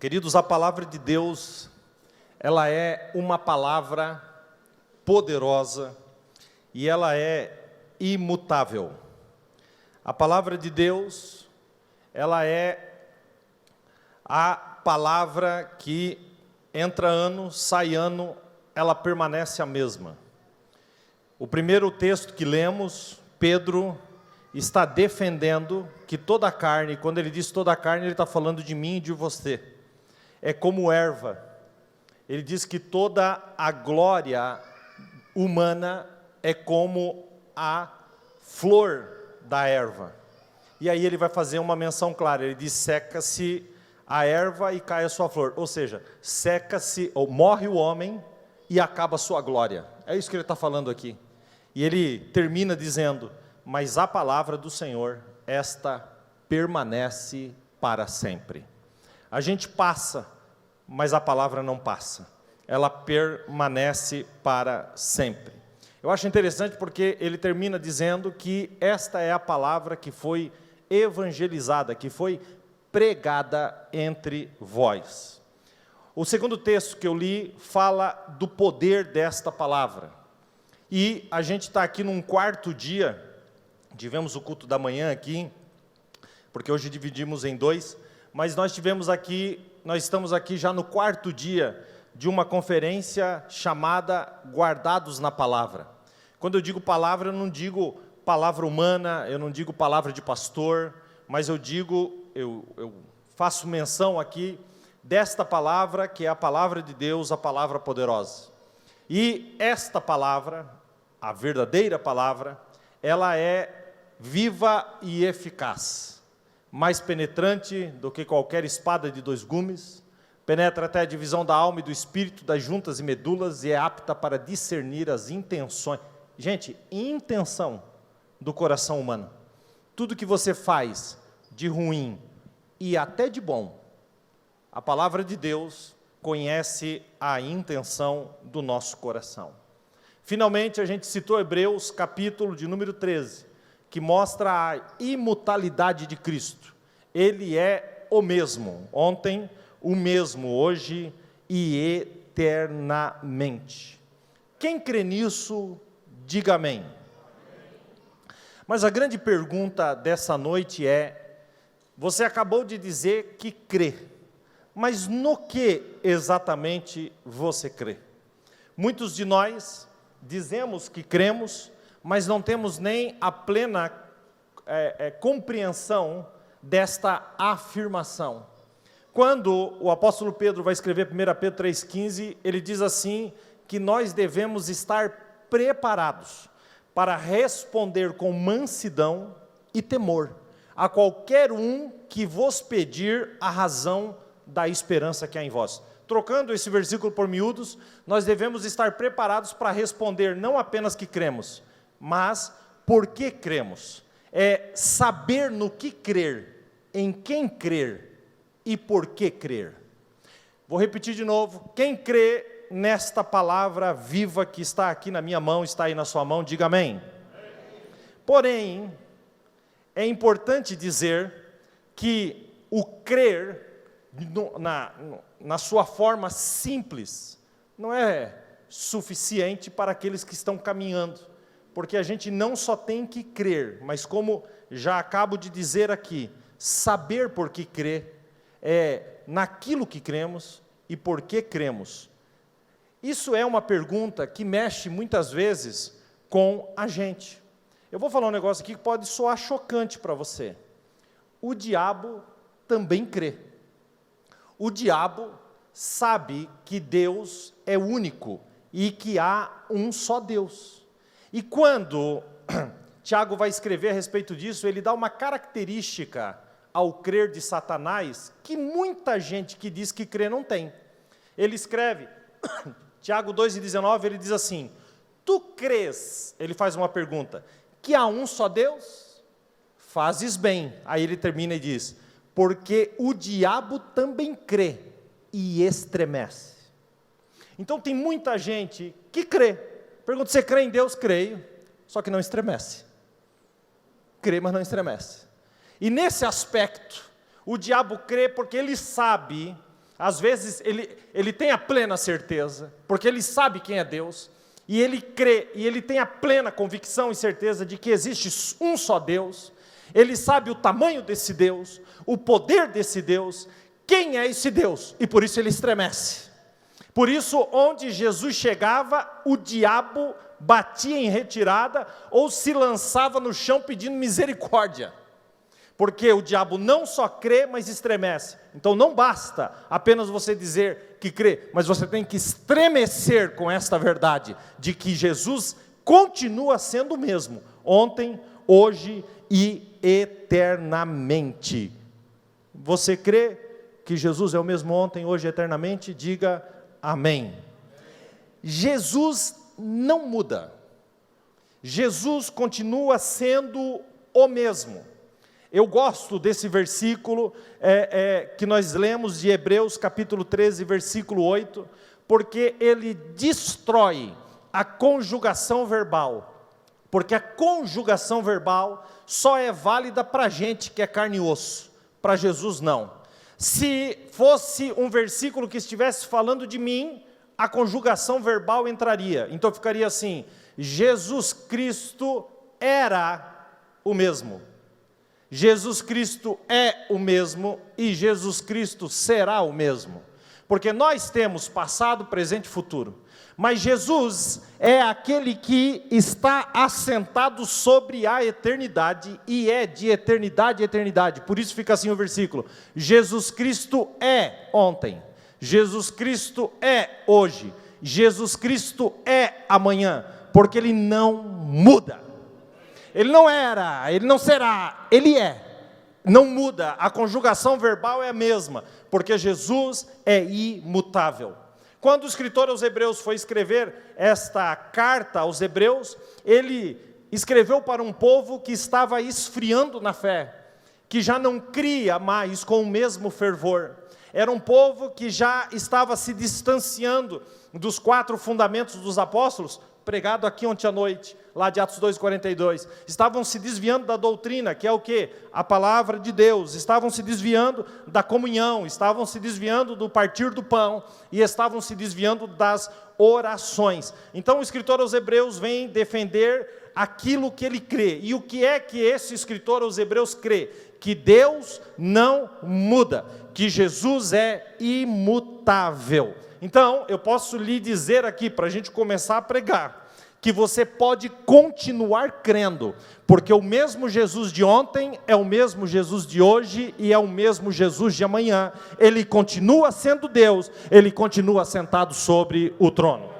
Queridos, a palavra de Deus, ela é uma palavra poderosa e ela é imutável. A palavra de Deus, ela é a palavra que entra ano, sai ano, ela permanece a mesma. O primeiro texto que lemos, Pedro está defendendo que toda a carne, quando ele diz toda a carne, ele está falando de mim e de você. É como erva. Ele diz que toda a glória humana é como a flor da erva. E aí ele vai fazer uma menção clara, ele diz, seca-se a erva e cai a sua flor. Ou seja, seca-se, ou morre o homem e acaba a sua glória. É isso que ele está falando aqui. E ele termina dizendo, mas a palavra do Senhor, esta permanece para sempre. A gente passa, mas a palavra não passa. Ela permanece para sempre. Eu acho interessante porque ele termina dizendo que esta é a palavra que foi evangelizada, que foi pregada entre vós. O segundo texto que eu li fala do poder desta palavra. E a gente está aqui num quarto dia, tivemos o culto da manhã aqui, porque hoje dividimos em dois, mas nós estamos aqui já no quarto dia de uma conferência chamada Guardados na Palavra. Quando eu digo palavra, eu não digo palavra humana, eu não digo palavra de pastor, mas eu faço menção aqui desta palavra, que é a palavra de Deus, a palavra poderosa. E esta palavra, a verdadeira palavra, ela é viva e eficaz, mais penetrante do que qualquer espada de dois gumes, penetra até a divisão da alma e do espírito, das juntas e medulas, e é apta para discernir as intenções. Gente, intenção do coração humano. Tudo que você faz de ruim e até de bom, a palavra de Deus conhece a intenção do nosso coração. Finalmente, a gente citou Hebreus, capítulo de número 13, que mostra a imutabilidade de Cristo. Ele é o mesmo, ontem, o mesmo, hoje e eternamente. Quem crê nisso, diga amém. Mas a grande pergunta dessa noite é, você acabou de dizer que crê, mas no que exatamente você crê? Muitos de nós dizemos que cremos, mas não temos nem a plena compreensão desta afirmação. Quando o apóstolo Pedro vai escrever 1 Pedro 3,15, ele diz assim, que nós devemos estar preparados para responder com mansidão e temor a qualquer um que vos pedir a razão da esperança que há em vós. Trocando esse versículo por miúdos, nós devemos estar preparados para responder não apenas que cremos, mas por que cremos. É saber no que crer, em quem crer e por que crer. Vou repetir de novo, quem crê nesta palavra viva que está aqui na minha mão, está aí na sua mão, diga amém. Porém, é importante dizer que o crer, na sua forma simples, não é suficiente para aqueles que estão caminhando, porque a gente não só tem que crer, mas como já acabo de dizer aqui, saber por que crer, é naquilo que cremos e por que cremos. Isso é uma pergunta que mexe muitas vezes com a gente. Eu vou falar um negócio aqui que pode soar chocante para você. O diabo também crê. O diabo sabe que Deus é único e que há um só Deus. E quando Tiago vai escrever a respeito disso, ele dá uma característica ao crer de Satanás que muita gente que diz que crê não tem. Ele escreve, Tiago 2,19, ele diz assim, tu crês, ele faz uma pergunta, que há um só Deus? Fazes bem. Aí ele termina e diz, porque o diabo também crê e estremece. Então tem muita gente que crê. Pergunta, você crê em Deus? Creio, só que não estremece. Crê, mas não estremece. E nesse aspecto, o diabo crê porque ele sabe Às vezes ele tem a plena certeza, porque ele sabe quem é Deus, e ele crê, e ele tem a plena convicção e certeza de que existe um só Deus. Ele sabe o tamanho desse Deus, o poder desse Deus, quem é esse Deus, e por isso ele estremece. Por isso, onde Jesus chegava, o diabo batia em retirada, ou se lançava no chão pedindo misericórdia. Porque o diabo não só crê, mas estremece. Então não basta apenas você dizer que crê, mas você tem que estremecer com esta verdade, de que Jesus continua sendo o mesmo, ontem, hoje e eternamente. Você crê que Jesus é o mesmo ontem, hoje e eternamente? Diga amém. Jesus não muda. Jesus continua sendo o mesmo. Eu gosto desse versículo que nós lemos de Hebreus capítulo 13, versículo 8, porque ele destrói a conjugação verbal, porque a conjugação verbal só é válida para a gente que é carne e osso, para Jesus não. Se fosse um versículo que estivesse falando de mim, a conjugação verbal entraria, então ficaria assim: Jesus Cristo era o mesmo. Jesus Cristo é o mesmo e Jesus Cristo será o mesmo. Porque nós temos passado, presente e futuro. Mas Jesus é aquele que está assentado sobre a eternidade e é de eternidade a eternidade. Por isso fica assim o versículo: Jesus Cristo é ontem, Jesus Cristo é hoje, Jesus Cristo é amanhã, porque Ele não muda. Ele não era, Ele não será, Ele é. Não muda, a conjugação verbal é a mesma, porque Jesus é imutável. Quando o escritor aos Hebreus foi escrever esta carta aos Hebreus, ele escreveu para um povo que estava esfriando na fé, que já não cria mais com o mesmo fervor. Era um povo que já estava se distanciando dos 4 fundamentos dos apóstolos, pregado aqui ontem à noite, lá de Atos 2:42, estavam se desviando da doutrina, que é o quê? A palavra de Deus, estavam se desviando da comunhão, estavam se desviando do partir do pão, e estavam se desviando das orações. Então o escritor aos Hebreus vem defender aquilo que ele crê, e o que é que esse escritor aos Hebreus crê? Que Deus não muda, que Jesus é imutável. Então, eu posso lhe dizer aqui, para a gente começar a pregar, que você pode continuar crendo, porque o mesmo Jesus de ontem é o mesmo Jesus de hoje e é o mesmo Jesus de amanhã. Ele continua sendo Deus, Ele continua sentado sobre o trono.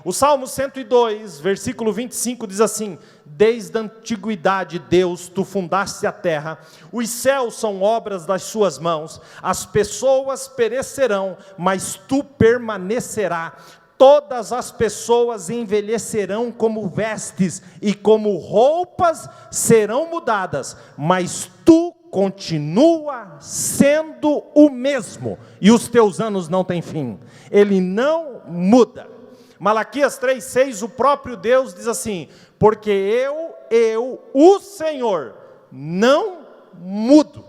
O Salmo 102, versículo 25 diz assim: desde a antiguidade, Deus, tu fundaste a terra, os céus são obras das suas mãos, as pessoas perecerão, mas tu permanecerás. Todas as pessoas envelhecerão como vestes, e como roupas serão mudadas, mas tu continua sendo o mesmo, e os teus anos não têm fim. Ele não muda. Malaquias 3,6, o próprio Deus diz assim: porque eu, o Senhor, não mudo.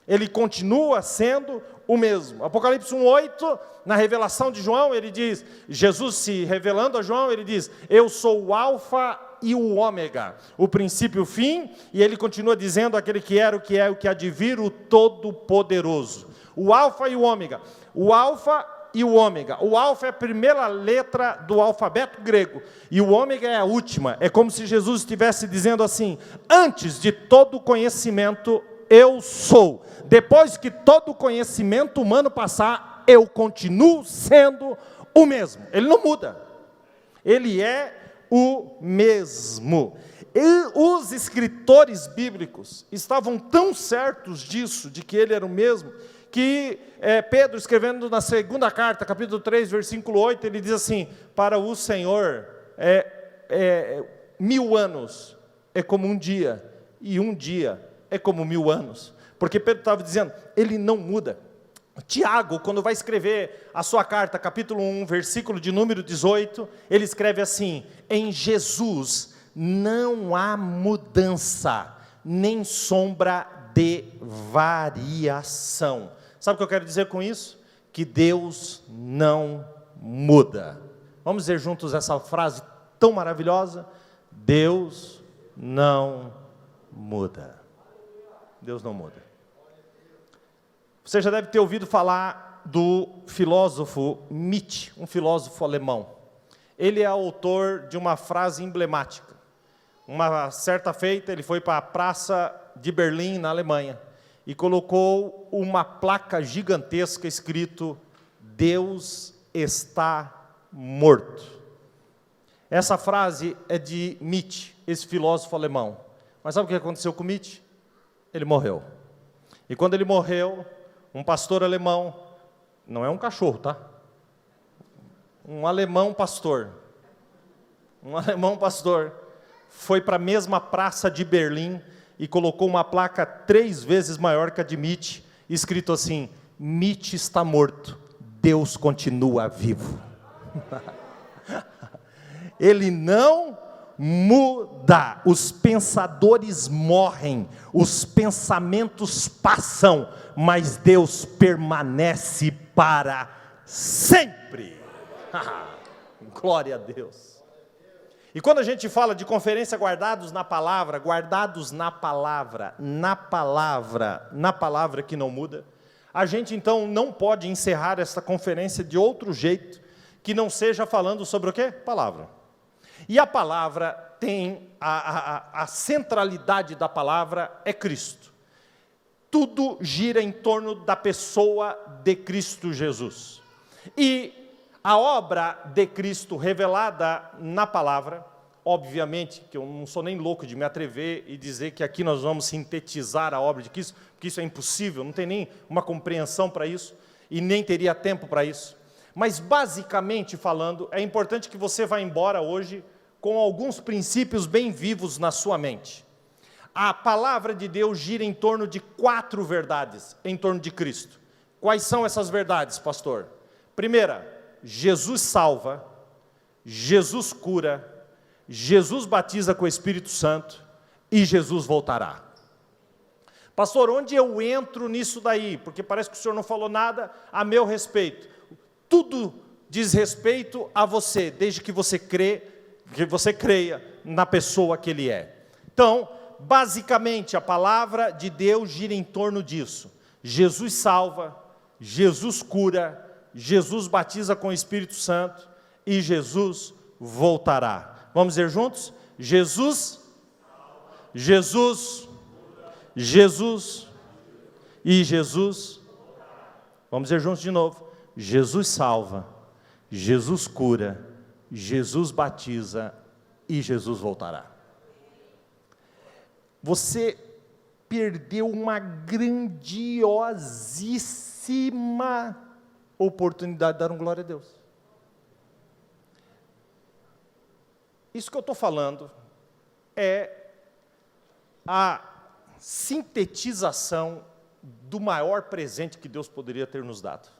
Ele continua sendo o mesmo. Apocalipse 1,8, na revelação de João, ele diz, Jesus se revelando a João, ele diz: eu sou o alfa e o ômega, o princípio e o fim, e ele continua dizendo: aquele que era, o que é, o que há de vir, o todo-poderoso. O alfa e o ômega. O alfa e o ômega. O alfa é a primeira letra do alfabeto grego, e o ômega é a última. É como se Jesus estivesse dizendo assim: antes de todo conhecimento, eu sou. Depois que todo conhecimento humano passar, eu continuo sendo o mesmo. Ele não muda. Ele é o mesmo. E os escritores bíblicos estavam tão certos disso, de que ele era o mesmo, que Pedro, escrevendo na segunda carta, capítulo 3, versículo 8, ele diz assim: para o Senhor, 1000 anos é como um dia, e um dia é como 1000 anos. Porque Pedro estava dizendo, ele não muda. Tiago, quando vai escrever a sua carta, capítulo 1, versículo de número 18, ele escreve assim: em Jesus não há mudança, nem sombra de variação. Sabe o que eu quero dizer com isso? que Deus não muda. Vamos dizer juntos essa frase tão maravilhosa? Deus não muda. Deus não muda. Você já deve ter ouvido falar do filósofo Nietzsche, um filósofo alemão. Ele é autor de uma frase emblemática. Uma certa feita, ele foi para a praça de Berlim, na Alemanha, e colocou uma placa gigantesca escrito: Deus está morto. Essa frase é de Nietzsche, esse filósofo alemão. Mas sabe o que aconteceu com Nietzsche? Ele morreu. E quando ele morreu, um pastor alemão, não é um cachorro, tá? Um alemão pastor, foi para a mesma praça de Berlim e colocou uma placa 3 vezes maior que a de Nietzsche, escrito assim: Nietzsche está morto, Deus continua vivo. Ele não muda, os pensadores morrem, os pensamentos passam, mas Deus permanece para sempre. Glória a Deus. E quando a gente fala de conferência guardados na palavra que não muda, a gente então não pode encerrar essa conferência de outro jeito, que não seja falando sobre o quê? Palavra. E a palavra tem, a centralidade da palavra é Cristo. Tudo gira em torno da pessoa de Cristo Jesus. E a obra de Cristo revelada na palavra, obviamente, que eu não sou nem louco de me atrever e dizer que aqui nós vamos sintetizar a obra de Cristo, porque isso é impossível, não tem nem uma compreensão para isso, e nem teria tempo para isso. Mas, basicamente falando, é importante que você vá embora hoje com alguns princípios bem vivos na sua mente. A palavra de Deus gira em torno de 4 verdades, em torno de Cristo. Quais são essas verdades, pastor? Primeira, Jesus salva, Jesus cura, Jesus batiza com o Espírito Santo e Jesus voltará. Pastor, onde eu entro nisso daí? Porque parece que o senhor não falou nada a meu respeito. Tudo diz respeito a você, desde que você creia na pessoa que Ele é. Então, basicamente, a palavra de Deus gira em torno disso. Jesus salva, Jesus cura, Jesus batiza com o Espírito Santo e Jesus voltará. Vamos dizer juntos? Jesus e Jesus. Vamos dizer juntos de novo. Jesus salva, Jesus cura, Jesus batiza e Jesus voltará. Você perdeu uma grandiosíssima oportunidade de dar um glória a Deus. Isso que eu estou falando é a sintetização do maior presente que Deus poderia ter nos dado.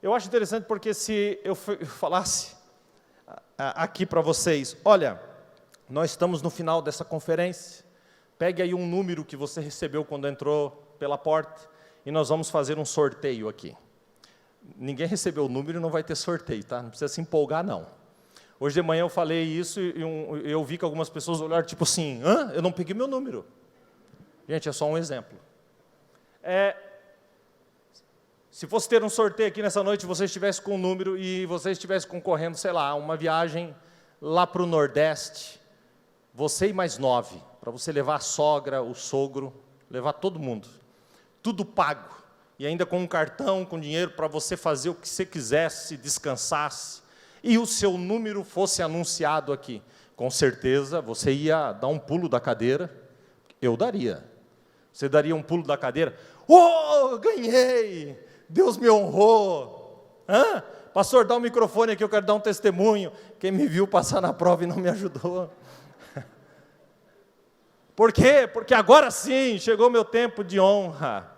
Eu acho interessante porque se eu falasse aqui para vocês, olha, nós estamos no final dessa conferência, pegue aí um número que você recebeu quando entrou pela porta, e nós vamos fazer um sorteio aqui. Ninguém recebeu o número e não vai ter sorteio, tá? Não precisa se empolgar, não. Hoje de manhã eu falei isso e eu vi que algumas pessoas olharam tipo assim, hã? Eu não peguei meu número. Gente, é só um exemplo. Se fosse ter um sorteio aqui nessa noite, você estivesse com um número e você estivesse concorrendo, sei lá, uma viagem lá para o Nordeste, você e mais 9, para você levar a sogra, o sogro, levar todo mundo. Tudo pago, e ainda com um cartão, com dinheiro, para você fazer o que você quisesse, descansasse, e o seu número fosse anunciado aqui. Com certeza, você ia dar um pulo da cadeira, eu daria. Você daria um pulo da cadeira, ganhei, Deus me honrou. Pastor, dá o microfone aqui, eu quero dar um testemunho. Quem me viu passar na prova e não me ajudou. Por quê? Porque agora sim, chegou o meu tempo de honra.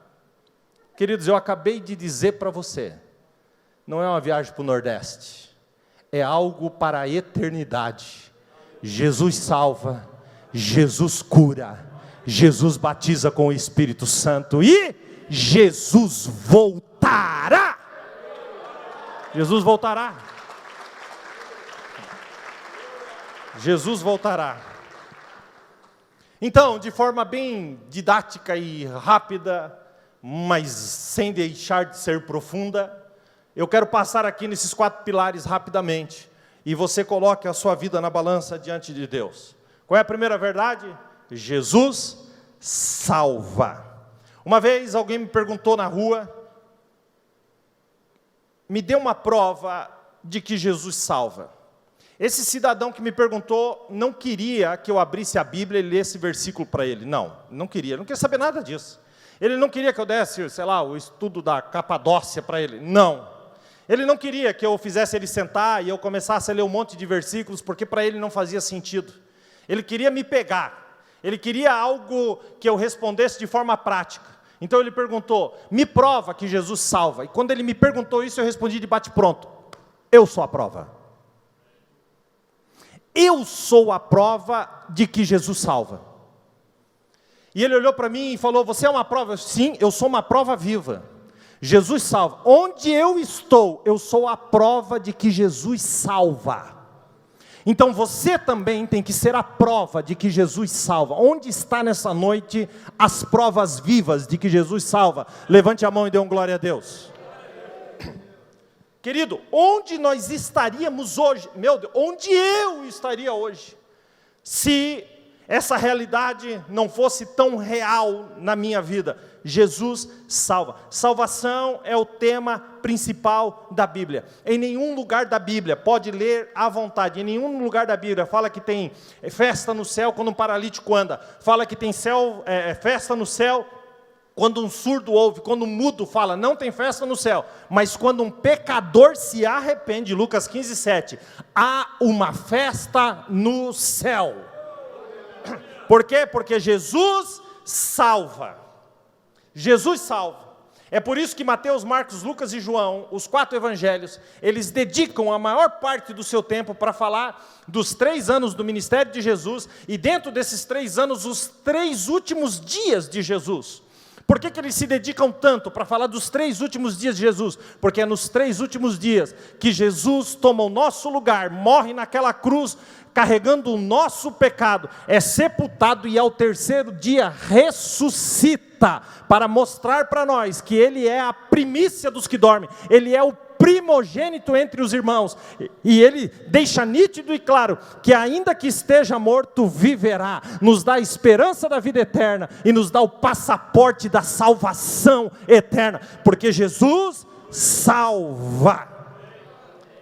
Queridos, eu acabei de dizer para você, não é uma viagem para o Nordeste, é algo para a eternidade. Jesus salva, Jesus cura, Jesus batiza com o Espírito Santo e Jesus voltará. Jesus voltará. Jesus voltará. Então, de forma bem didática e rápida, mas sem deixar de ser profunda, eu quero passar aqui nesses 4 pilares rapidamente, e você coloque a sua vida na balança diante de Deus. Qual é a primeira verdade? Jesus salva. Uma vez alguém me perguntou na rua, me dê uma prova de que Jesus salva. Esse cidadão que me perguntou não queria que eu abrisse a Bíblia e lesse versículo para ele. Não queria saber nada disso. Ele não queria que eu desse, o estudo da Capadócia para ele. Não. Ele não queria que eu fizesse ele sentar e eu começasse a ler um monte de versículos, porque para ele não fazia sentido. Ele queria me pegar. Ele queria algo que eu respondesse de forma prática. Então ele perguntou, me prova que Jesus salva. E quando ele me perguntou isso, eu respondi de bate-pronto, eu sou a prova. Eu sou a prova de que Jesus salva. E ele olhou para mim e falou, você é uma prova? Sim, eu sou uma prova viva. Jesus salva. Onde eu estou, eu sou a prova de que Jesus salva. Então você também tem que ser a prova de que Jesus salva. Onde está nessa noite as provas vivas de que Jesus salva? Levante a mão e dê um glória a Deus. Querido, onde nós estaríamos hoje? Meu Deus, onde eu estaria hoje? Se essa realidade não fosse tão real na minha vida. Jesus salva. Salvação é o tema principal da Bíblia. Em nenhum lugar da Bíblia, pode ler à vontade, em nenhum lugar da Bíblia fala que tem festa no céu quando um paralítico anda, fala que tem festa no céu quando um surdo ouve, quando um mudo fala, não tem festa no céu, mas quando um pecador se arrepende, Lucas 15:7, há uma festa no céu. Por quê? Porque Jesus salva. Jesus salva. É por isso que Mateus, Marcos, Lucas e João, os 4 evangelhos, eles dedicam a maior parte do seu tempo para falar dos 3 anos do ministério de Jesus, e dentro desses 3 anos, os 3 últimos dias de Jesus. Por que eles se dedicam tanto para falar dos 3 últimos dias de Jesus? Porque é nos 3 últimos dias que Jesus toma o nosso lugar, morre naquela cruz, carregando o nosso pecado, é sepultado e ao 3º dia ressuscita, para mostrar para nós que Ele é a primícia dos que dormem, Ele é o primogênito entre os irmãos, e Ele deixa nítido e claro, que ainda que esteja morto, viverá, nos dá a esperança da vida eterna, e nos dá o passaporte da salvação eterna, porque Jesus salva.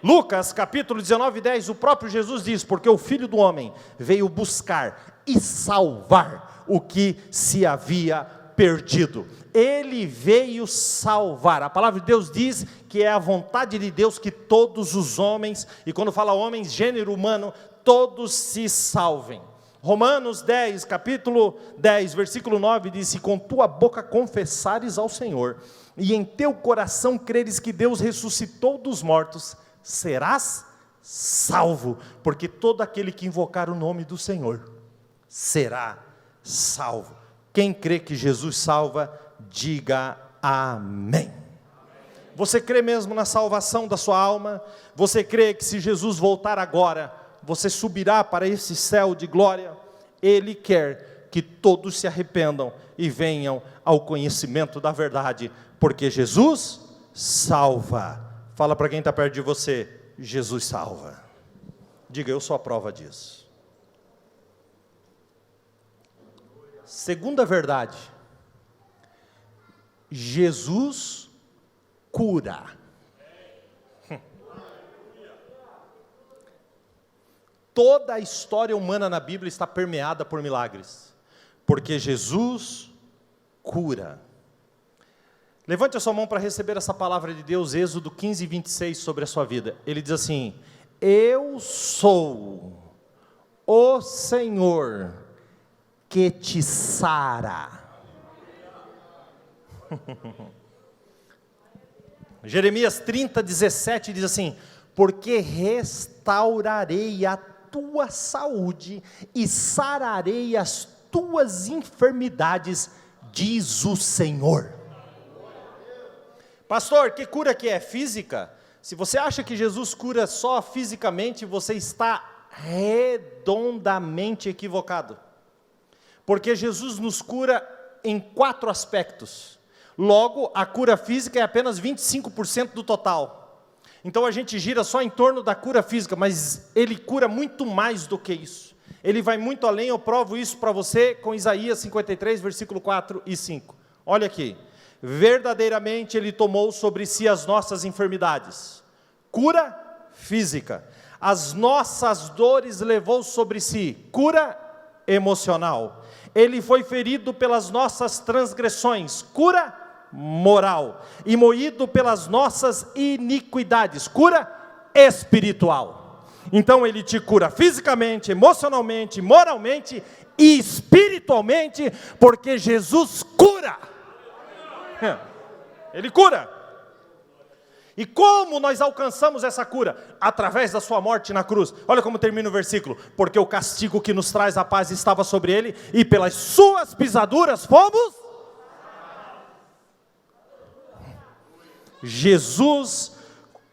Lucas capítulo 19:10, o próprio Jesus diz, porque o Filho do Homem veio buscar e salvar o que se havia perdido. Ele veio salvar. A palavra de Deus diz que é a vontade de Deus que todos os homens, e quando fala homens, gênero humano, todos se salvem. Romanos 10, capítulo 10, versículo 9, diz, se com tua boca confessares ao Senhor, e em teu coração creres que Deus ressuscitou dos mortos, serás salvo, porque todo aquele que invocar o nome do Senhor, será salvo. Quem crê que Jesus salva, diga amém. Você crê mesmo na salvação da sua alma? Você crê que se Jesus voltar agora, você subirá para esse céu de glória? Ele quer que todos se arrependam e venham ao conhecimento da verdade, porque Jesus salva. Fala para quem está perto de você, Jesus salva. Diga, eu sou a prova disso. Segunda verdade, Jesus cura. Toda a história humana na Bíblia está permeada por milagres, porque Jesus cura. Levante a sua mão para receber essa palavra de Deus, Êxodo 15:26, sobre a sua vida. Ele diz assim, eu sou o Senhor que te sara. Jeremias 30:17 diz assim, porque restaurarei a tua saúde e sararei as tuas enfermidades, diz o Senhor. Pastor, que cura que é? Física? Se você acha que Jesus cura só fisicamente, você está redondamente equivocado. Porque Jesus nos cura em 4 aspectos. Logo, a cura física é apenas 25% do total. Então a gente gira só em torno da cura física, mas Ele cura muito mais do que isso. Ele vai muito além, eu provo isso para você com Isaías 53, versículo 4 e 5. Olha aqui. Verdadeiramente Ele tomou sobre si as nossas enfermidades. Cura física. As nossas dores levou sobre si. Cura emocional. Ele foi ferido pelas nossas transgressões. Cura moral. E moído pelas nossas iniquidades. Cura espiritual. Então Ele te cura fisicamente, emocionalmente, moralmente e espiritualmente, porque Jesus cura. Ele cura. E como nós alcançamos essa cura? Através da sua morte na cruz. Olha como termina o versículo. Porque o castigo que nos traz a paz estava sobre Ele, e pelas suas pisaduras fomos. Jesus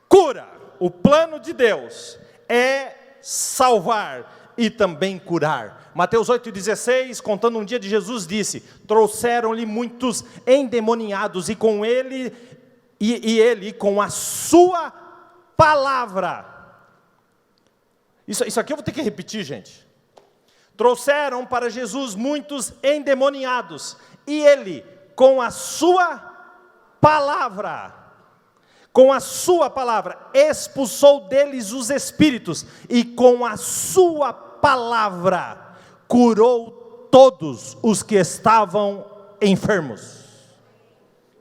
cura. O plano de Deus é salvar e também curar. Mateus 8,16, contando um dia de Jesus, disse: trouxeram-lhe muitos endemoniados, e com ele, ele com a sua palavra. Isso aqui eu vou ter que repetir, gente. Trouxeram para Jesus muitos endemoniados, e ele com a sua palavra, expulsou deles os espíritos, e com a sua palavra curou todos os que estavam enfermos.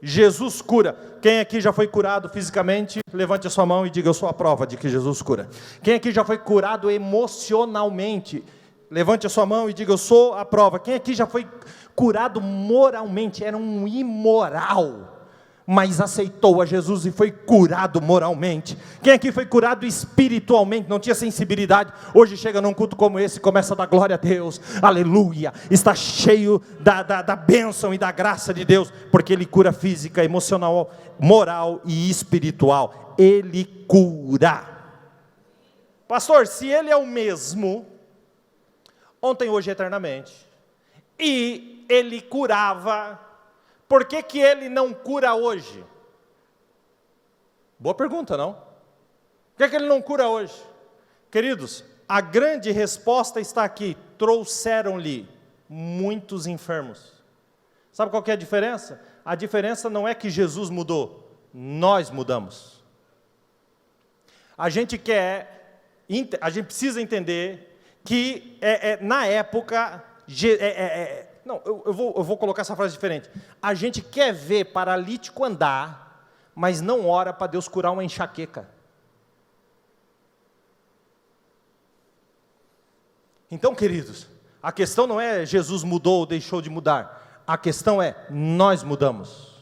Jesus cura. Quem aqui já foi curado fisicamente? Levante a sua mão e diga: eu sou a prova de que Jesus cura. Quem aqui já foi curado emocionalmente? Levante a sua mão e diga: eu sou a prova. Quem aqui já foi curado moralmente? Era um imoral, mas aceitou a Jesus e foi curado moralmente. Quem aqui foi curado espiritualmente, não tinha sensibilidade, hoje chega num culto como esse e começa a dar glória a Deus, aleluia, está cheio da bênção e da graça de Deus, porque Ele cura física, emocional, moral e espiritual. Ele cura. Pastor, se Ele é o mesmo, ontem, hoje e eternamente, e Ele curava, por que que Ele não cura hoje? Boa pergunta, não? Por que que Ele não cura hoje? Queridos, a grande resposta está aqui. Trouxeram-lhe muitos enfermos. Sabe qual que é a diferença? A diferença não é que Jesus mudou, nós mudamos. A gente precisa entender que na época, não, eu vou colocar essa frase diferente. A gente quer ver paralítico andar, mas não ora para Deus curar uma enxaqueca. Então, queridos, a questão não é Jesus mudou ou deixou de mudar. A questão é, nós mudamos.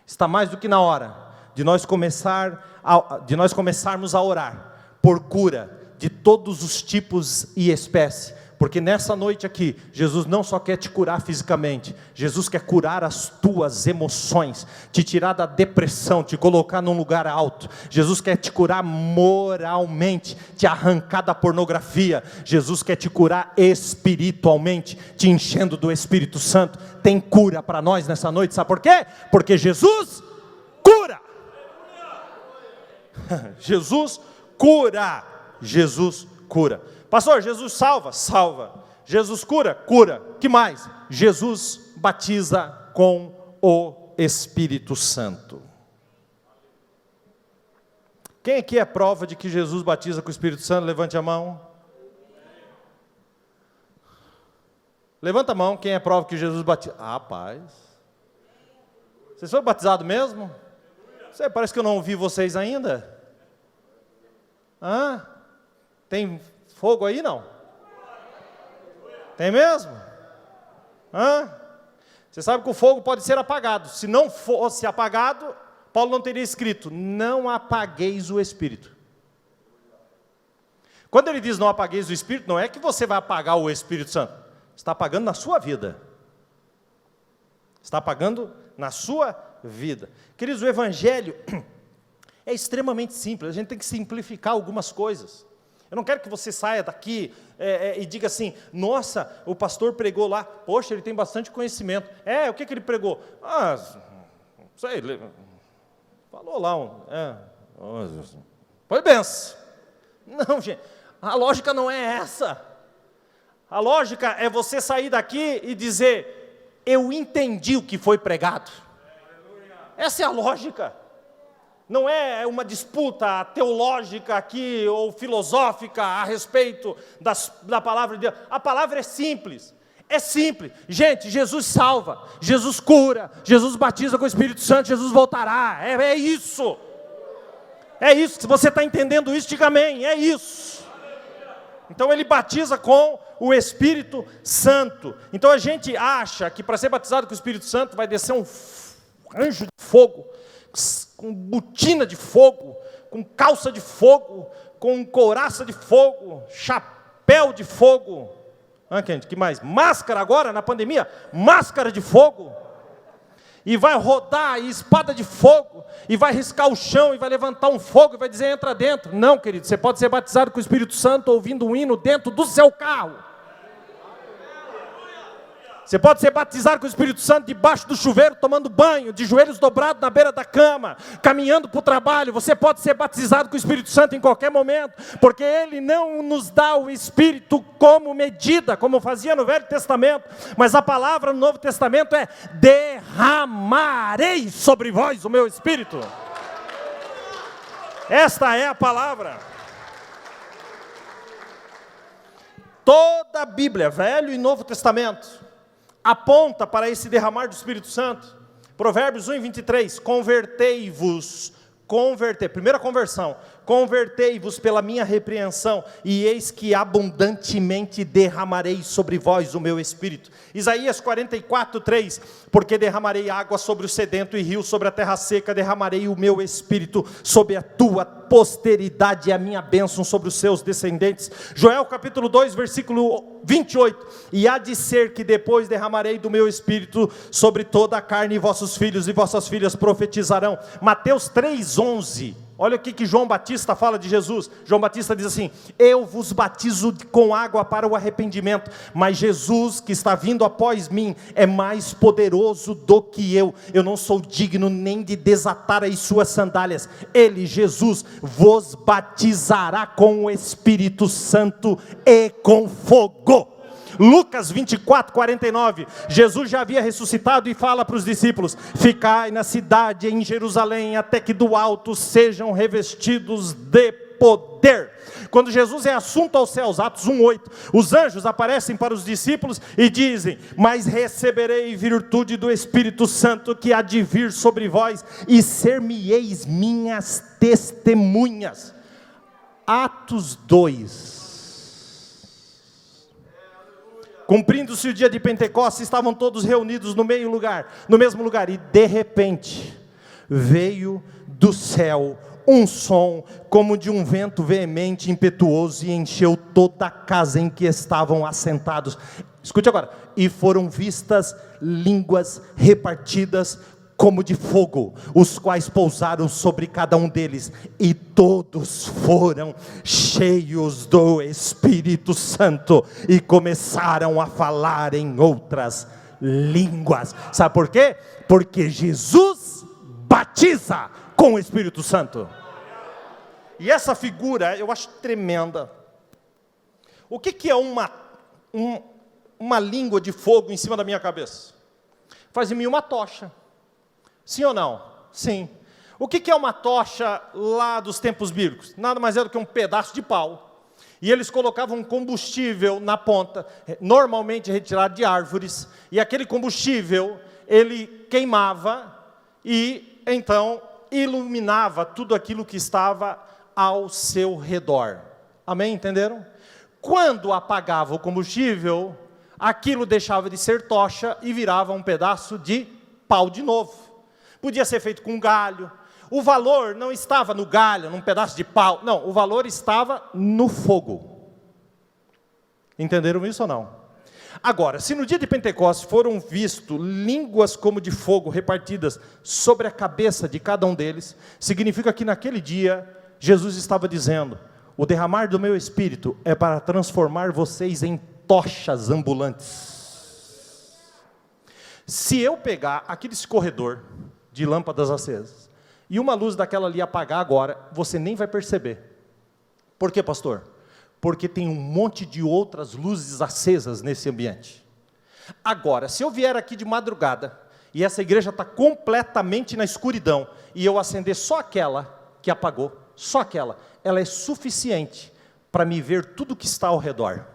Está mais do que na hora de nós começarmos a orar por cura de todos os tipos e espécies. Porque nessa noite aqui, Jesus não só quer te curar fisicamente, Jesus quer curar as tuas emoções, te tirar da depressão, te colocar num lugar alto. Jesus quer te curar moralmente, te arrancar da pornografia. Jesus quer te curar espiritualmente, te enchendo do Espírito Santo. Tem cura para nós nessa noite, sabe por quê? Porque Jesus cura. Jesus cura. Jesus cura. Pastor, Jesus salva? Salva. Jesus cura? Cura. Que mais? Jesus batiza com o Espírito Santo. Quem aqui é prova de que Jesus batiza com o Espírito Santo? Levante a mão. Levanta a mão, quem é prova que Jesus batiza? Ah, rapaz. Vocês foram batizados mesmo? Parece que eu não ouvi vocês ainda. Tem fogo aí, não? Tem mesmo? Você sabe que o fogo pode ser apagado. Se não fosse apagado, Paulo não teria escrito: não apagueis o Espírito. Quando ele diz não apagueis o Espírito, não é que você vai apagar o Espírito Santo. Está apagando na sua vida. Está apagando na sua vida. Queridos, o Evangelho é extremamente simples, a gente tem que simplificar algumas coisas. Eu não quero que você saia daqui e diga assim, nossa, o pastor pregou lá, poxa, ele tem bastante conhecimento. O que ele pregou? Não sei, falou lá, foi benção. Não, gente, a lógica não é essa. A lógica é você sair daqui e dizer, eu entendi o que foi pregado. Essa é a lógica. Não é uma disputa teológica aqui, ou filosófica, a respeito da palavra de Deus. A palavra é simples. É simples. Gente, Jesus salva, Jesus cura, Jesus batiza com o Espírito Santo, Jesus voltará. É isso. É isso. Se você está entendendo isso, diga amém. É isso. Então ele batiza com o Espírito Santo. Então a gente acha que para ser batizado com o Espírito Santo vai descer um anjo de fogo, com botina de fogo, com calça de fogo, com couraça de fogo, chapéu de fogo. Que mais? Máscara agora, na pandemia, máscara de fogo. E vai rodar, e espada de fogo, e vai riscar o chão, e vai levantar um fogo, e vai dizer, entra dentro. Não, querido, você pode ser batizado com o Espírito Santo, ouvindo um hino dentro do seu carro. Você pode ser batizado com o Espírito Santo debaixo do chuveiro, tomando banho, de joelhos dobrados na beira da cama, caminhando para o trabalho. Você pode ser batizado com o Espírito Santo em qualquer momento, porque Ele não nos dá o Espírito como medida, como fazia no Velho Testamento, mas a palavra no Novo Testamento é, derramarei sobre vós o meu Espírito. Esta é a palavra. Toda a Bíblia, Velho e Novo Testamento, aponta para esse derramar do Espírito Santo. Provérbios 1:23, primeira conversão, convertei-vos pela minha repreensão, e eis que abundantemente derramarei sobre vós o meu Espírito. Isaías 44:3, porque derramarei água sobre o sedento e rio sobre a terra seca, derramarei o meu Espírito sobre a tua posteridade e a minha bênção sobre os seus descendentes. Joel capítulo 2, versículo 28, e há de ser que depois derramarei do meu Espírito sobre toda a carne, e vossos filhos e vossas filhas profetizarão. Mateus 3:11, olha o que João Batista fala de Jesus. João Batista diz assim, eu vos batizo com água para o arrependimento, mas Jesus que está vindo após mim é mais poderoso do que eu não sou digno nem de desatar as suas sandálias. Ele, Jesus, vos batizará com o Espírito Santo e com fogo. Lucas 24:49, Jesus já havia ressuscitado e fala para os discípulos, ficai na cidade em Jerusalém, até que do alto sejam revestidos de poder. Quando Jesus é assunto aos céus, Atos 1:8, os anjos aparecem para os discípulos e dizem, mas receberei virtude do Espírito Santo que há de vir sobre vós, e ser-me-eis minhas testemunhas. Atos 2, cumprindo-se o dia de Pentecostes, estavam todos reunidos no mesmo lugar, e de repente, veio do céu um som, como de um vento veemente, impetuoso, e encheu toda a casa em que estavam assentados. Escute agora, e foram vistas línguas repartidas como de fogo, os quais pousaram sobre cada um deles, e todos foram cheios do Espírito Santo, e começaram a falar em outras línguas. Sabe por quê? Porque Jesus batiza com o Espírito Santo. E essa figura eu acho tremenda. O que é uma língua de fogo em cima da minha cabeça? Faz em mim uma tocha. Sim ou não? Sim. O que é uma tocha lá dos tempos bíblicos? Nada mais é do que um pedaço de pau. E eles colocavam um combustível na ponta, normalmente retirado de árvores, e aquele combustível, ele queimava, e então iluminava tudo aquilo que estava ao seu redor. Amém? Entenderam? Quando apagava o combustível, aquilo deixava de ser tocha e virava um pedaço de pau de novo. Podia ser feito com galho. O valor não estava no galho, num pedaço de pau. Não, o valor estava no fogo. Entenderam isso ou não? Agora, se no dia de Pentecostes foram vistos línguas como de fogo repartidas sobre a cabeça de cada um deles, significa que naquele dia Jesus estava dizendo: o derramar do meu Espírito é para transformar vocês em tochas ambulantes. Se eu pegar aqui desse corredor de lâmpadas acesas e uma luz daquela ali apagar agora, você nem vai perceber. Por quê, pastor? Porque tem um monte de outras luzes acesas nesse ambiente. Agora, se eu vier aqui de madrugada, e essa igreja está completamente na escuridão, e eu acender só aquela que apagou, só aquela, ela é suficiente para me ver tudo que está ao redor.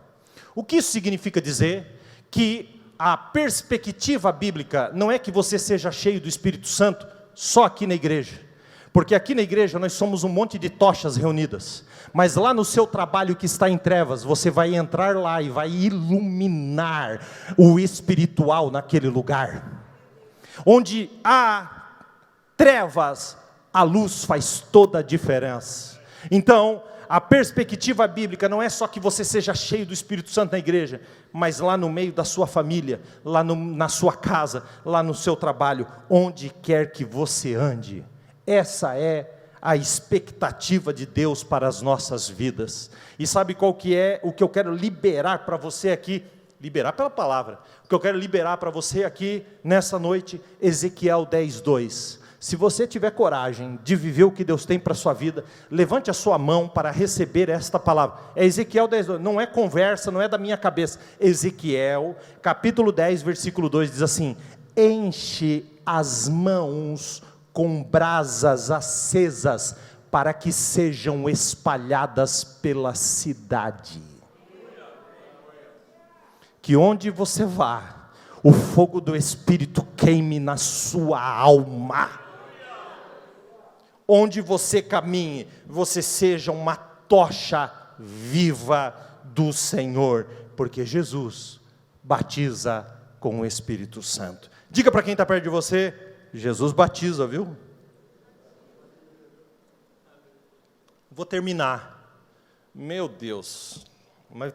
O que isso significa dizer? Que a perspectiva bíblica não é que você seja cheio do Espírito Santo só aqui na igreja. Porque aqui na igreja nós somos um monte de tochas reunidas, mas lá no seu trabalho que está em trevas, você vai entrar lá e vai iluminar o espiritual naquele lugar. Onde há trevas, a luz faz toda a diferença. Então, a perspectiva bíblica não é só que você seja cheio do Espírito Santo na igreja, mas lá no meio da sua família, lá na sua casa, lá no seu trabalho, onde quer que você ande. Essa é a expectativa de Deus para as nossas vidas. E sabe qual que é o que eu quero liberar para você aqui? Liberar pela palavra. O que eu quero liberar para você aqui nessa noite, Ezequiel 10:2. Se você tiver coragem de viver o que Deus tem para a sua vida, levante a sua mão para receber esta palavra. É Ezequiel 10:2, não é conversa, não é da minha cabeça. Ezequiel, capítulo 10, versículo 2, diz assim: enche as mãos com brasas acesas, para que sejam espalhadas pela cidade. Que onde você vá, o fogo do Espírito queime na sua alma. Onde você caminhe, você seja uma tocha viva do Senhor, porque Jesus batiza com o Espírito Santo. Diga para quem está perto de você: Jesus batiza, viu? Vou terminar. Meu Deus, mas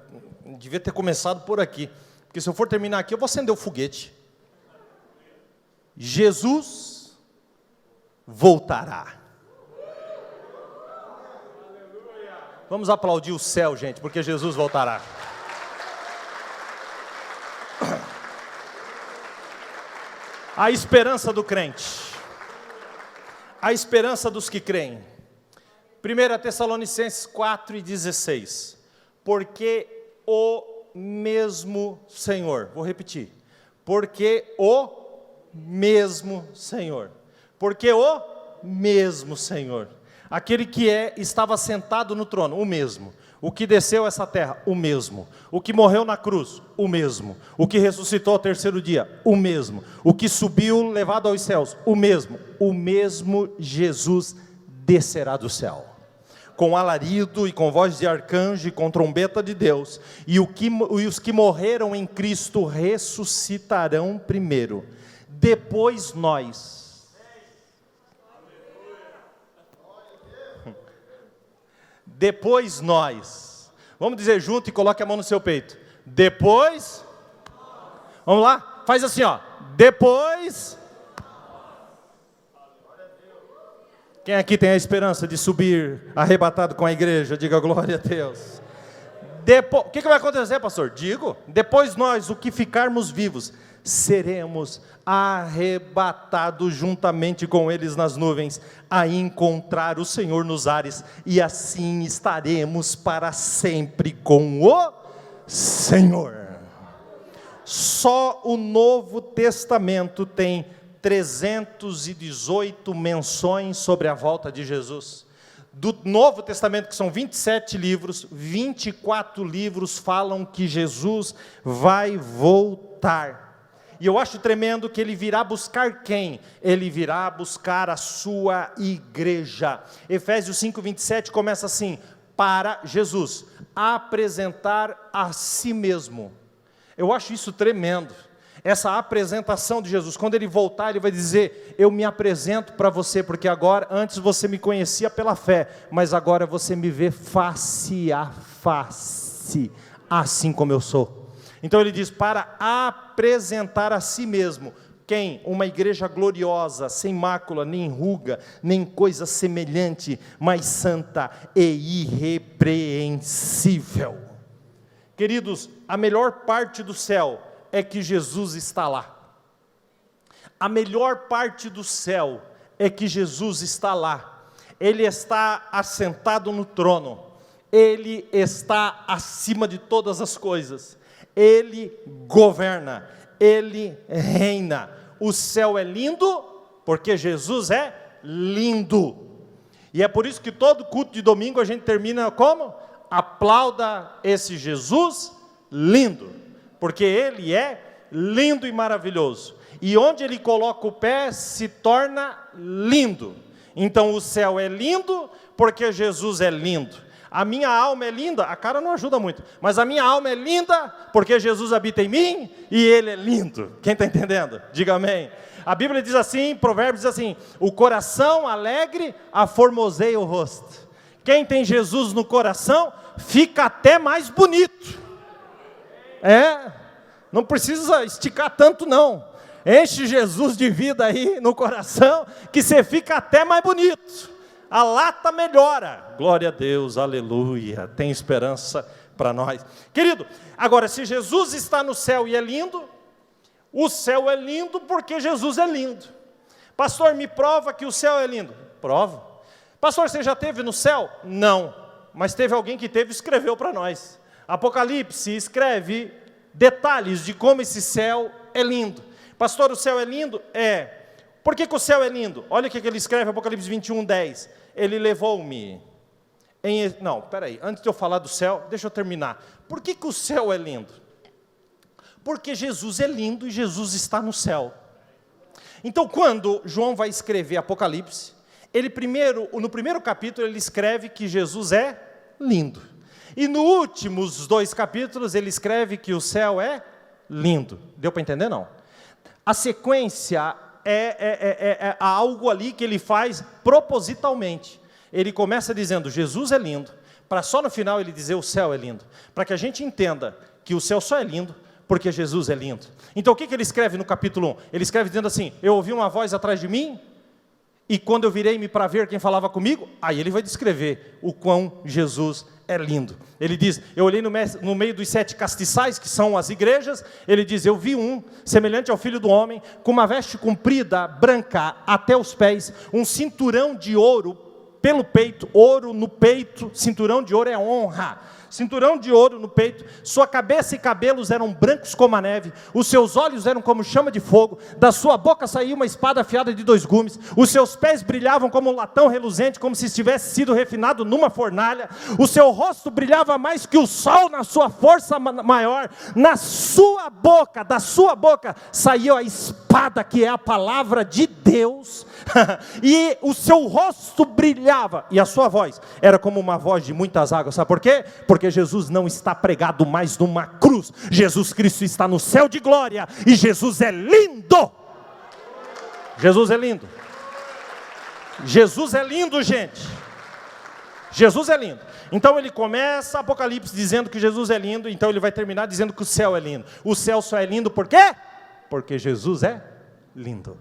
devia ter começado por aqui, porque se eu for terminar aqui, eu vou acender o foguete. Jesus voltará. Vamos aplaudir o céu, gente, porque Jesus voltará. A esperança do crente, a esperança dos que creem. 1 Tessalonicenses 4:16, porque o mesmo Senhor, vou repetir, porque o mesmo Senhor, porque o mesmo Senhor, aquele que estava sentado no trono, o mesmo, o que desceu essa terra, o mesmo, o que morreu na cruz, o mesmo, o que ressuscitou ao terceiro dia, o mesmo, o que subiu levado aos céus, o mesmo Jesus descerá do céu, com alarido e com voz de arcanjo e com trombeta de Deus, e os que morreram em Cristo ressuscitarão primeiro, depois nós. Depois nós, vamos dizer junto e coloque a mão no seu peito. Depois, vamos lá, faz assim, ó. Depois, quem aqui tem a esperança de subir arrebatado com a igreja? Diga glória a Deus. Depois, o que vai acontecer, pastor? Digo, depois nós, o que ficarmos vivos, seremos arrebatados juntamente com eles nas nuvens, a encontrar o Senhor nos ares, e assim estaremos para sempre com o Senhor. Só o Novo Testamento tem 318 menções sobre a volta de Jesus. Do Novo Testamento, que são 27 livros, 24 livros falam que Jesus vai voltar. E eu acho tremendo que ele virá buscar quem? Ele virá buscar a sua igreja. Efésios 5:27 começa assim: para Jesus apresentar a si mesmo. Eu acho isso tremendo. Essa apresentação de Jesus, quando ele voltar, ele vai dizer: eu me apresento para você, porque agora, antes você me conhecia pela fé, mas agora você me vê face a face, assim como eu sou. Então ele diz, para apresentar a si mesmo. Quem? Uma igreja gloriosa, sem mácula, nem ruga, nem coisa semelhante, mas santa e irrepreensível. Queridos, a melhor parte do céu é que Jesus está lá. A melhor parte do céu é que Jesus está lá. Ele está assentado no trono. Ele está acima de todas as coisas. Ele governa. Ele reina. O céu é lindo, porque Jesus é lindo. E é por isso que todo culto de domingo a gente termina como? Aplauda esse Jesus lindo. Porque Ele é lindo e maravilhoso. E onde Ele coloca o pé, se torna lindo. Então o céu é lindo, porque Jesus é lindo. A minha alma é linda, a cara não ajuda muito, mas a minha alma é linda, porque Jesus habita em mim, e Ele é lindo. Quem está entendendo? Diga amém. A Bíblia diz assim, Provérbios diz assim, o coração alegre aformoseia o rosto. Quem tem Jesus no coração, fica até mais bonito. Não precisa esticar tanto não. Enche Jesus de vida aí no coração, que você fica até mais bonito. A lata melhora. Glória a Deus, aleluia. Tem esperança para nós. Querido, agora se Jesus está no céu e é lindo, o céu é lindo porque Jesus é lindo. Pastor, me prova que o céu é lindo. Prova. Pastor, você já esteve no céu? Não. Mas teve alguém que teve e escreveu para nós. Apocalipse escreve detalhes de como esse céu é lindo. Pastor, o céu é lindo? É. Por que o céu é lindo? Olha o que ele escreve, Apocalipse 21, 10. Ele levou-me Não, peraí, antes de eu falar do céu, deixa eu terminar. Por que o céu é lindo? Porque Jesus é lindo e Jesus está no céu. Então, quando João vai escrever Apocalipse, no primeiro capítulo, ele escreve que Jesus é lindo. E nos últimos 2 capítulos, ele escreve que o céu é lindo. Deu para entender, não? A sequência é algo ali que ele faz propositalmente. Ele começa dizendo, Jesus é lindo, para só no final ele dizer, o céu é lindo. Para que a gente entenda que o céu só é lindo, porque Jesus é lindo. Então o que ele escreve no capítulo 1? Ele escreve dizendo assim, eu ouvi uma voz atrás de mim, e quando eu virei-me para ver quem falava comigo, aí ele vai descrever o quão Jesus é lindo. Ele diz, eu olhei no meio dos 7 castiçais, que são as igrejas, ele diz, eu vi um, semelhante ao Filho do Homem, com uma veste comprida, branca, até os pés, um cinturão de ouro pelo peito, ouro no peito, cinturão de ouro é honra, cinturão de ouro no peito, sua cabeça e cabelos eram brancos como a neve, os seus olhos eram como chama de fogo, da sua boca saía uma espada afiada de 2 gumes, os seus pés brilhavam como um latão reluzente, como se estivesse sido refinado numa fornalha, o seu rosto brilhava mais que o sol na sua força maior, da sua boca saía a espada que é a palavra de Deus, e o seu rosto brilhava, e a sua voz era como uma voz de muitas águas, sabe por quê? Porque Jesus não está pregado mais numa cruz, Jesus Cristo está no céu de glória, e Jesus é lindo, Jesus é lindo, Jesus é lindo, gente, Jesus é lindo. Então ele começa Apocalipse dizendo que Jesus é lindo, então ele vai terminar dizendo que o céu é lindo. O céu só é lindo por quê? Porque Jesus é lindo.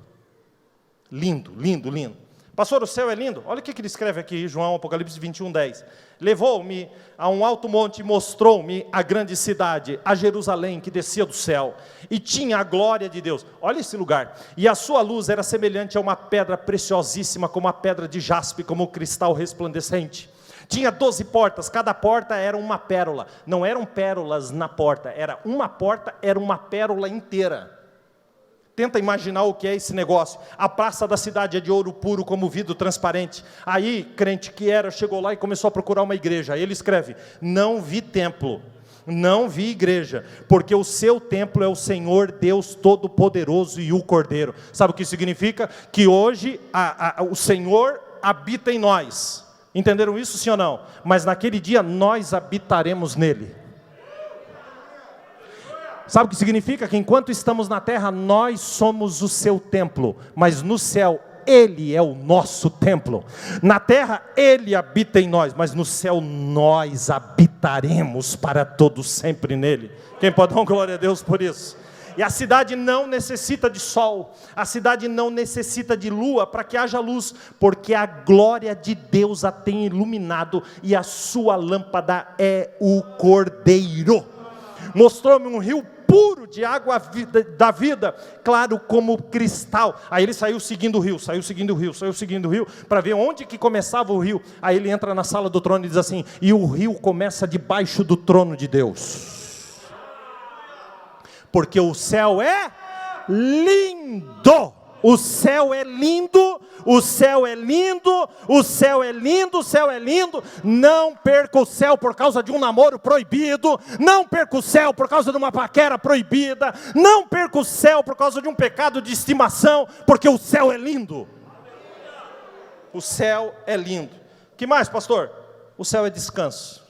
Lindo, lindo, lindo. Pastor, o céu é lindo? Olha o que ele escreve aqui, João, Apocalipse 21, 10. Levou-me a um alto monte e mostrou-me a grande cidade, a Jerusalém, que descia do céu, e tinha a glória de Deus. Olha esse lugar. E a sua luz era semelhante a uma pedra preciosíssima, como a pedra de jaspe, como o cristal resplandecente. Tinha 12 portas, cada porta era uma pérola. Não eram pérolas na porta, era uma porta, era uma pérola inteira. Tenta imaginar o que é esse negócio. A praça da cidade é de ouro puro, como vidro transparente. Aí, crente que era, chegou lá e começou a procurar uma igreja. Aí ele escreve, não vi templo, não vi igreja, porque o seu templo é o Senhor Deus Todo-Poderoso e o Cordeiro. Sabe o que significa? Que hoje o Senhor habita em nós. Entenderam isso, sim ou não? Mas naquele dia nós habitaremos nele. Sabe o que significa? Que enquanto estamos na terra, nós somos o seu templo, mas no céu, Ele é o nosso templo. Na terra, Ele habita em nós, mas no céu nós habitaremos para todos sempre nele. Quem pode dar uma glória a Deus por isso? E a cidade não necessita de sol, a cidade não necessita de lua para que haja luz, porque a glória de Deus a tem iluminado, e a sua lâmpada é o Cordeiro. Mostrou-me um rio puro de água da vida, claro como cristal. Aí ele saiu seguindo o rio, para ver onde que começava o rio. Aí ele entra na sala do trono e diz assim: e o rio começa debaixo do trono de Deus. Porque o céu é lindo, o céu é lindo, o céu é lindo, o céu é lindo, o céu é lindo. Não perca o céu por causa de um namoro proibido, não perca o céu por causa de uma paquera proibida, não perca o céu por causa de um pecado de estimação, porque o céu é lindo. O céu é lindo. Que mais, pastor? O céu é descanso.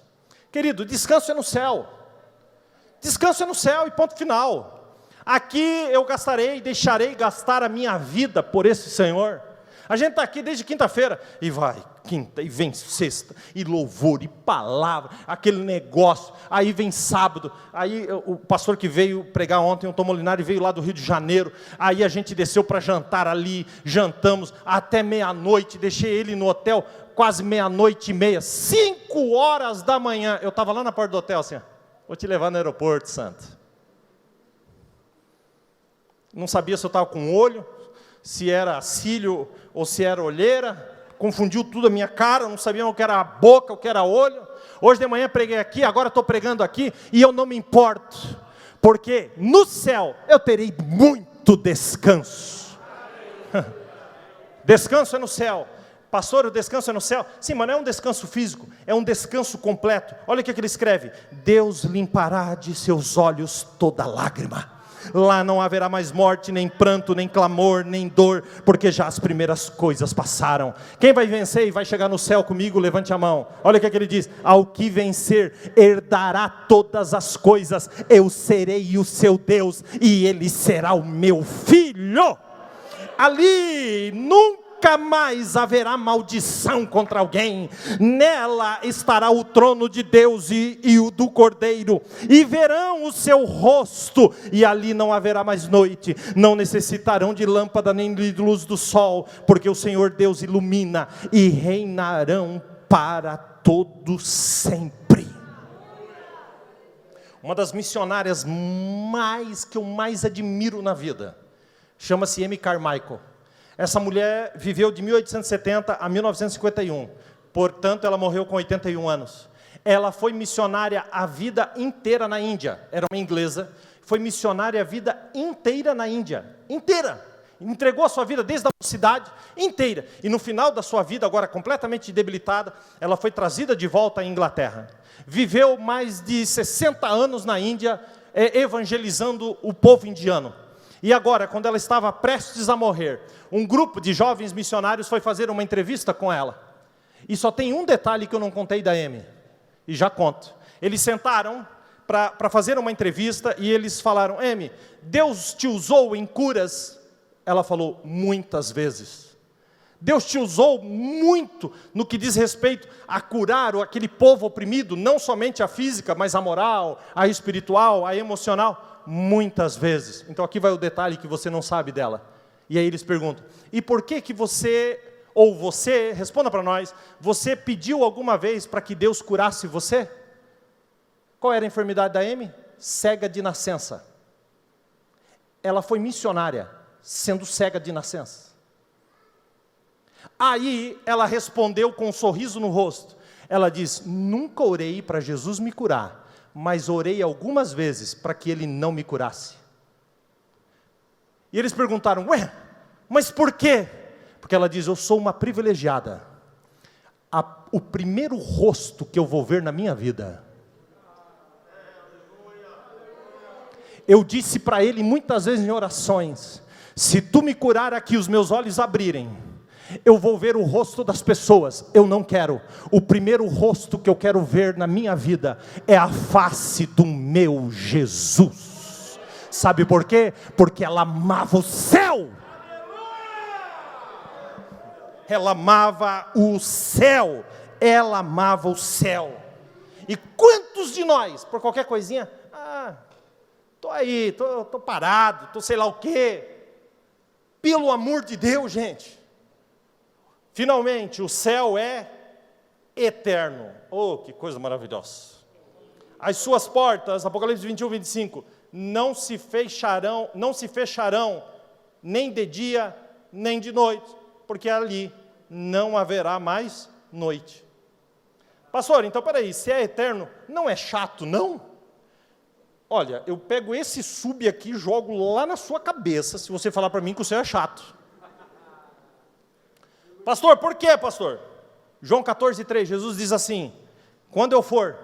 Querido, descanso é no céu. Descanso é no céu e ponto final. Aqui eu deixarei gastar a minha vida por esse Senhor. A gente está aqui desde quinta-feira, e vai quinta, e vem sexta, e louvor, e palavra, aquele negócio, aí vem sábado, aí o pastor que veio pregar ontem, o Tom Molinari, veio lá do Rio de Janeiro, aí a gente desceu para jantar ali, jantamos até meia-noite, deixei ele no hotel, quase 00:30, 5 horas da manhã, eu estava lá na porta do hotel assim, vou te levar no aeroporto, santo. Não sabia se eu estava com olho, se era cílio ou se era olheira, confundiu tudo a minha cara, não sabia o que era a boca, o que era olho. Hoje de manhã preguei aqui, agora estou pregando aqui, e eu não me importo, porque no céu eu terei muito descanso. Descanso é no céu. Pastor, o descanso é no céu? Sim, mas não é um descanso físico, é um descanso completo. Olha o que ele escreve: Deus limpará de seus olhos toda lágrima. Lá não haverá mais morte, nem pranto, nem clamor, nem dor, porque já as primeiras coisas passaram. Quem vai vencer e vai chegar no céu comigo, levante a mão. Olha o que ele diz: ao que vencer, herdará todas as coisas, eu serei o seu Deus, e ele será o meu filho. Ali nunca mais haverá maldição contra alguém. Nela estará o trono de Deus e o do Cordeiro, e verão o seu rosto, e ali não haverá mais noite, não necessitarão de lâmpada nem de luz do sol, porque o Senhor Deus ilumina, e reinarão para todo sempre. Uma das missionárias que eu mais admiro na vida, chama-se Amy Carmichael. Essa mulher viveu de 1870 a 1951, portanto ela morreu com 81 anos. Ela foi missionária a vida inteira na Índia, era uma inglesa, foi missionária a vida inteira na Índia, inteira. Entregou a sua vida desde a mocidade inteira, e no final da sua vida, agora completamente debilitada, ela foi trazida de volta à Inglaterra. Viveu mais de 60 anos na Índia, evangelizando o povo indiano. E agora, quando ela estava prestes a morrer, um grupo de jovens missionários foi fazer uma entrevista com ela. E só tem um detalhe que eu não contei da Amy, e já conto. Eles sentaram para fazer uma entrevista, e eles falaram: Amy, Deus te usou em curas? Ela falou: muitas vezes. Deus te usou muito no que diz respeito a curar aquele povo oprimido, não somente a física, mas a moral, a espiritual, a emocional. Muitas vezes. Então aqui vai o detalhe que você não sabe dela. E aí eles perguntam: e por que você, responda para nós, você pediu alguma vez para que Deus curasse você? Qual era a enfermidade da Amy? Cega de nascença. Ela foi missionária, sendo cega de nascença. Aí ela respondeu com um sorriso no rosto. Ela diz: nunca orei para Jesus me curar, mas orei algumas vezes para que Ele não me curasse. E eles perguntaram: ué, mas por quê? Porque ela diz: eu sou uma privilegiada. O primeiro rosto que eu vou ver na minha vida. Eu disse para Ele muitas vezes em orações: se Tu me curar aqui, os meus olhos abrirem, eu vou ver o rosto das pessoas. Eu não quero. O primeiro rosto que eu quero ver na minha vida é a face do meu Jesus. Sabe por quê? Porque ela amava o céu. ela amava o céu. Ela amava o céu. E quantos de nós, por qualquer coisinha, estou aí, estou parado, estou sei lá o quê. Pelo amor de Deus, gente. Finalmente, o céu é eterno. Oh, que coisa maravilhosa. As suas portas, Apocalipse 21, 25, não se fecharão nem de dia, nem de noite, porque ali não haverá mais noite. Pastor, então peraí, se é eterno, não é chato, não? Olha, eu pego esse sub aqui e jogo lá na sua cabeça, se você falar para mim que o céu é chato. Pastor, por quê, pastor? João 14, 3, Jesus diz assim: quando eu for,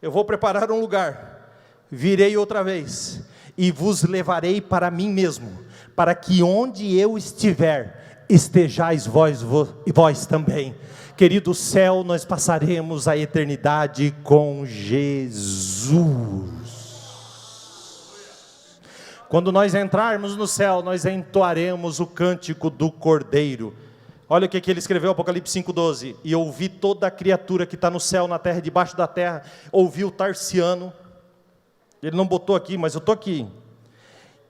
eu vou preparar um lugar, virei outra vez, e vos levarei para mim mesmo, para que onde eu estiver, estejais vós também. Querido céu, nós passaremos a eternidade com Jesus. Quando nós entrarmos no céu, nós entoaremos o cântico do Cordeiro. Olha o que ele escreveu, Apocalipse 5,12. E ouvi toda a criatura que está no céu, na terra, debaixo da terra. Ouvi o Tarsiano. Ele não botou aqui, mas eu estou aqui.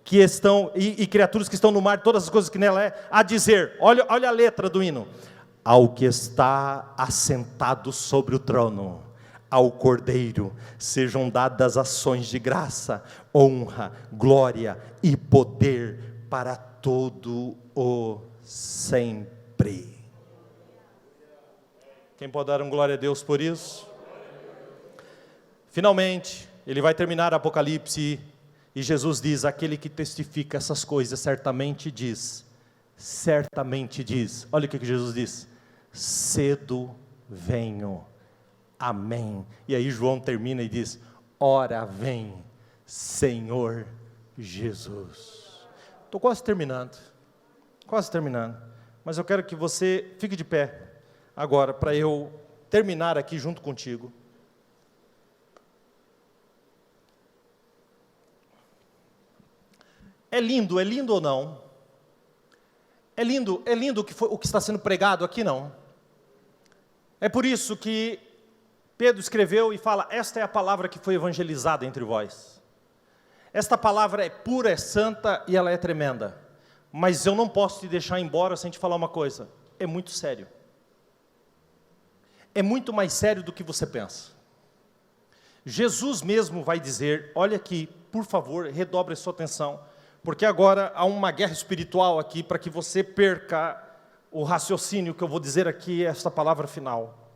Que estão, e criaturas que estão no mar, todas as coisas que nela é, a dizer, olha a letra do hino. Ao que está assentado sobre o trono, ao Cordeiro, sejam dadas ações de graça, honra, glória e poder para todo o sempre. Quem pode dar um glória a Deus por isso? Finalmente, ele vai terminar Apocalipse e Jesus diz: aquele que testifica essas coisas certamente diz, olha o que Jesus diz: cedo venho, amém. E aí João termina e diz: ora vem, Senhor Jesus. Estou quase terminando, mas eu quero que você fique de pé agora, para eu terminar aqui junto contigo. É lindo ou não? É lindo o que está sendo pregado aqui, não? É por isso que Pedro escreveu e fala: esta é a palavra que foi evangelizada entre vós. Esta palavra é pura, é santa e ela é tremenda. Mas eu não posso te deixar embora sem te falar uma coisa: é muito sério. É muito mais sério do que você pensa. Jesus mesmo vai dizer, olha aqui, por favor, redobre a sua atenção, porque agora há uma guerra espiritual aqui, para que você perca o raciocínio que eu vou dizer aqui, esta palavra final.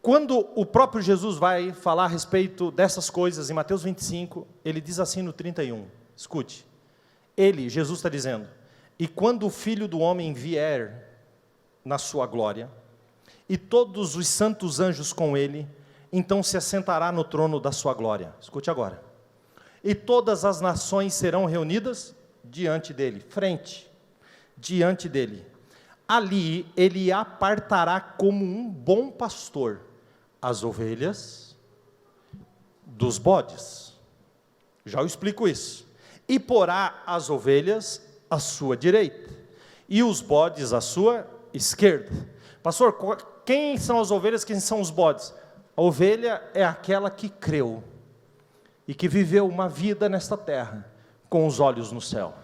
Quando o próprio Jesus vai falar a respeito dessas coisas, em Mateus 25, ele diz assim no 31, escute, Jesus está dizendo: e quando o Filho do Homem vier na sua glória, e todos os santos anjos com ele, então se assentará no trono da sua glória. Escute agora. E todas as nações serão reunidas diante dele, diante dele. Ali ele apartará como um bom pastor as ovelhas dos bodes. Já eu explico isso. E porá as ovelhas à sua direita, e os bodes à sua esquerda. Pastor, quem são as ovelhas, quem são os bodes? A ovelha é aquela que creu e que viveu uma vida nesta terra com os olhos no céu.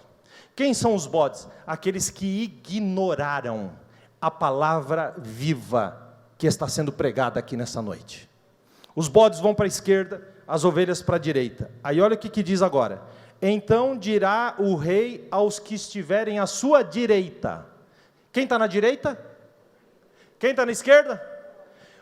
Quem são os bodes? Aqueles que ignoraram a palavra viva que está sendo pregada aqui nessa noite. Os bodes vão para a esquerda, as ovelhas para a direita. Aí olha o que diz agora: então dirá o rei aos que estiverem à sua direita. Quem está na direita? Quem está na esquerda?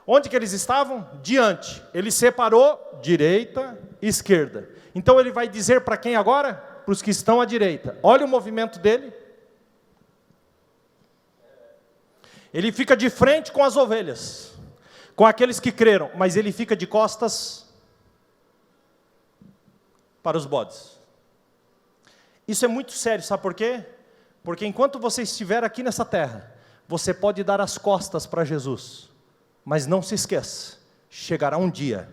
Onde que eles estavam? Diante. Ele separou direita e esquerda. Então ele vai dizer para quem agora? Para os que estão à direita. Olha o movimento dele. Ele fica de frente com as ovelhas, com aqueles que creram, mas ele fica de costas para os bodes. Isso é muito sério, sabe por quê? Porque enquanto você estiver aqui nessa terra, você pode dar as costas para Jesus, mas não se esqueça, chegará um dia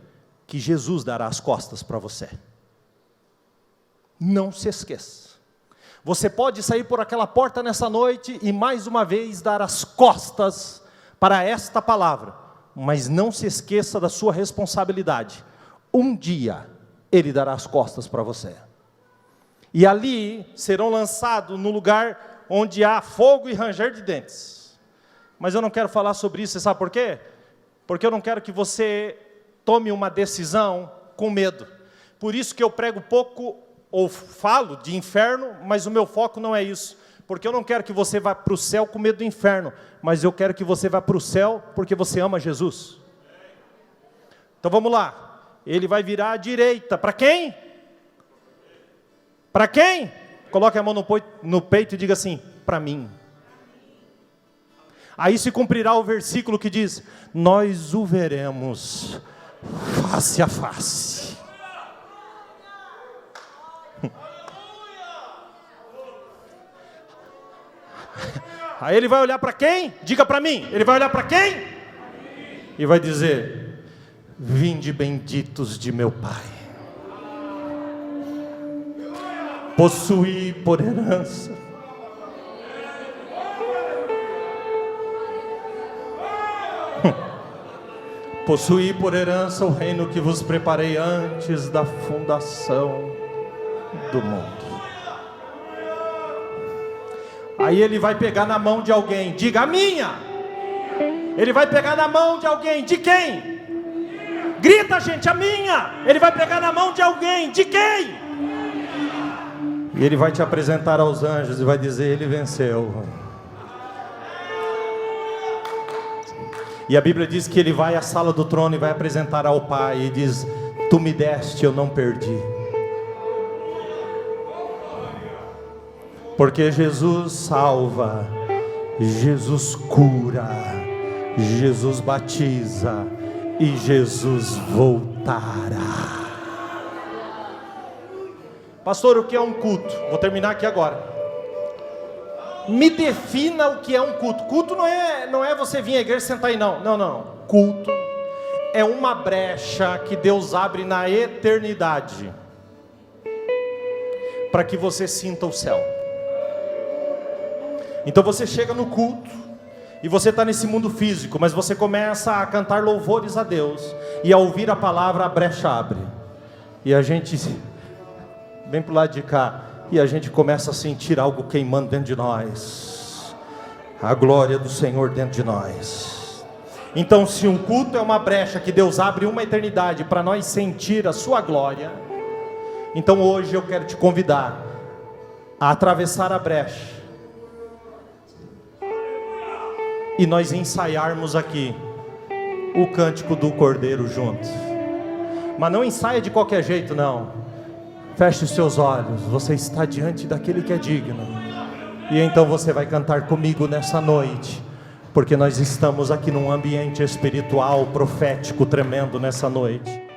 que Jesus dará as costas para você. Não se esqueça. Você pode sair por aquela porta nessa noite e mais uma vez dar as costas para esta palavra, mas não se esqueça da sua responsabilidade. Um dia Ele dará as costas para você. E ali serão lançados no lugar onde há fogo e ranger de dentes. Mas eu não quero falar sobre isso, você sabe por quê? Porque eu não quero que você tome uma decisão com medo. Por isso que eu prego pouco, ou falo de inferno, mas o meu foco não é isso. Porque eu não quero que você vá para o céu com medo do inferno, mas eu quero que você vá para o céu porque você ama Jesus. Então vamos lá. Ele vai virar à direita. Para quem? Para quem? Coloque a mão no peito e diga assim: para mim. Aí se cumprirá o versículo que diz: nós o veremos face a face. Aí ele vai olhar para quem? Diga para mim. Ele vai olhar para quem? E vai dizer: vinde benditos de meu Pai, possuí por herança possuí por herança o reino que vos preparei antes da fundação do mundo. Aí ele vai pegar na mão de alguém, diga: a minha. Ele vai pegar na mão de alguém, de quem? Grita, gente: a minha. Ele vai pegar na mão de alguém, de quem? E ele vai te apresentar aos anjos e vai dizer: ele venceu. E a Bíblia diz que ele vai à sala do trono e vai apresentar ao Pai e diz: tu me deste, eu não perdi. Porque Jesus salva, Jesus cura, Jesus batiza e Jesus voltará. Pastor, o que é um culto? Vou terminar aqui agora. Me defina o que é um culto. Culto não é você vir à igreja e sentar aí, não. Não. Culto é uma brecha que Deus abre na eternidade para que você sinta o céu. Então você chega no culto e você está nesse mundo físico, mas você começa a cantar louvores a Deus e a ouvir a palavra, a brecha abre. E a gente vem para o lado de cá e a gente começa a sentir algo queimando dentro de nós, a glória do Senhor dentro de nós. Então, se um culto é uma brecha que Deus abre uma eternidade para nós sentir a sua glória, então hoje eu quero te convidar a atravessar a brecha e nós ensaiarmos aqui o cântico do Cordeiro juntos. Mas não ensaia de qualquer jeito, não. Feche os seus olhos, você está diante daquele que é digno. E então você vai cantar comigo nessa noite, porque nós estamos aqui num ambiente espiritual, profético, tremendo nessa noite.